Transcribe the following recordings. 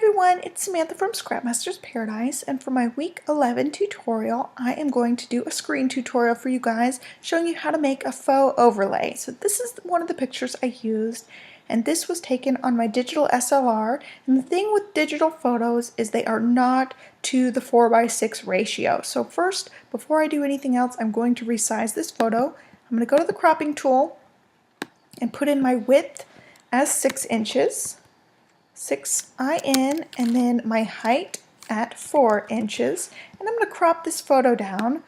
Everyone, it's Samantha from Scrapmaster's Paradise, and for my week 11 tutorial, I am going to do a screen tutorial for you guys showing you how to make a faux overlay. So this is one of the pictures I used, and this was taken on my digital SLR, and the thing with digital photos is they are not to the 4:6 ratio. So first, before I do anything else, I'm going to resize this photo. I'm going to go to the cropping tool and put in my width as 6 inches. 6 in, and then my height at 4 inches, and I'm going to crop this photo down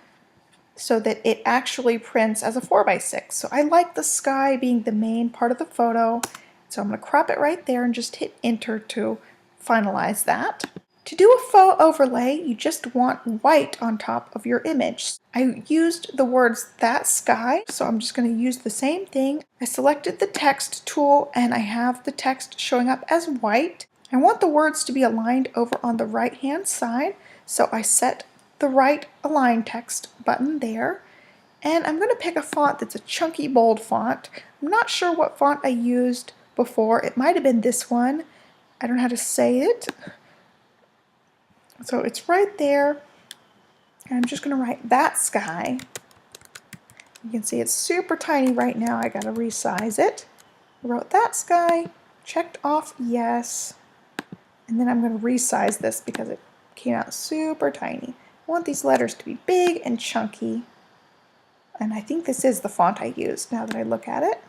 so that it actually prints as a 4:6. So I like the sky being the main part of the photo, so I'm going to crop it right there and just hit enter to finalize that. To do a faux overlay, you just want white on top of your image. I used the words "that sky," so I'm just going to use the same thing. I selected the text tool and I have the text showing up as white. I want the words to be aligned over on the right hand side, so I set the right align text button there. And I'm going to pick a font that's a chunky bold font. I'm not sure what font I used before. It might have been this one. I don't know how to say it. So it's right there, and I'm just going to write "that sky." You can see it's super tiny right now. I got to resize it. I wrote "that sky," checked off yes, and then I'm going to resize this because it came out super tiny. I want these letters to be big and chunky, and I think this is the font I used now that I look at it.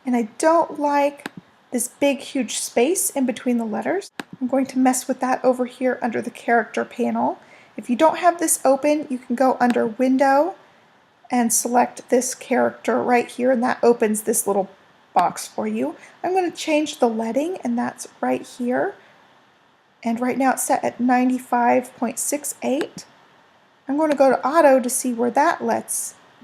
And I don't like this big huge space in between the letters. I'm going to mess with that over here under the character panel. If you don't have this open, you can go under Window and select this character right here, and that opens this little box for you. I'm going to change the leading, and that's right here. And right now it's set at 95.68. I'm going to go to Auto to see where that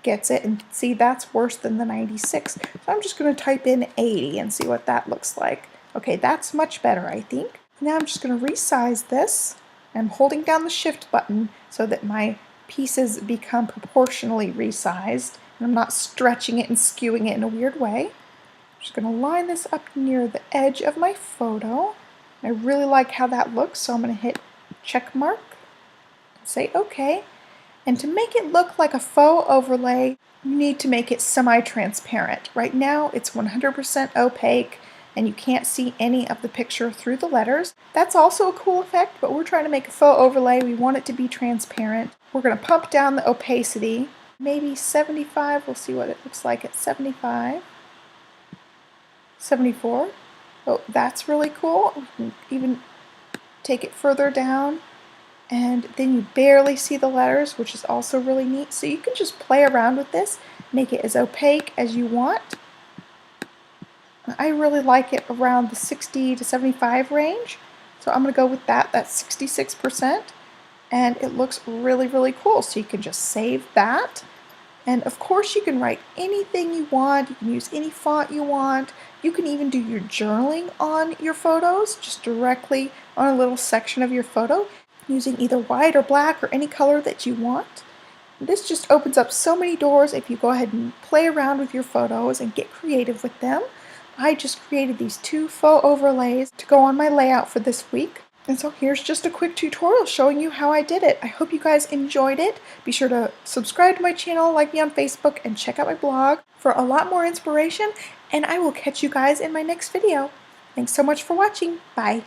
gets it, and see that's worse than the 96. So I'm just going to type in 80 and see what that looks like. Okay, that's much better, I think. Now I'm just going to resize this. I'm holding down the shift button so that my pieces become proportionally resized, and I'm not stretching it and skewing it in a weird way. I'm just going to line this up near the edge of my photo. I really like how that looks, so I'm going to hit check mark and say OK. And to make it look like a faux overlay, you need to make it semi-transparent. Right now it's 100% opaque and you can't see any of the picture through the letters. That's also a cool effect, but we're trying to make a faux overlay. We want it to be transparent. We're going to pump down the opacity, maybe 75. We'll see what it looks like at 75. 74. Oh, that's really cool. We can even take it further down, and then you barely see the letters, which is also really neat. So you can just play around with this, make it as opaque as you want. I really like it around the 60 to 75 range, so I'm going to go with that. That's 66%, and it looks really, really cool. So you can just save that, and of course you can write anything you want. You can use any font you want. You can even do your journaling on your photos, just directly on a little section of your photo, using either white or black or any color that you want. This just opens up so many doors if you go ahead and play around with your photos and get creative with them. I just created these 2 faux overlays to go on my layout for this week. And so here's just a quick tutorial showing you how I did it. I hope you guys enjoyed it. Be sure to subscribe to my channel, like me on Facebook, and check out my blog for a lot more inspiration. And I will catch you guys in my next video. Thanks so much for watching. Bye.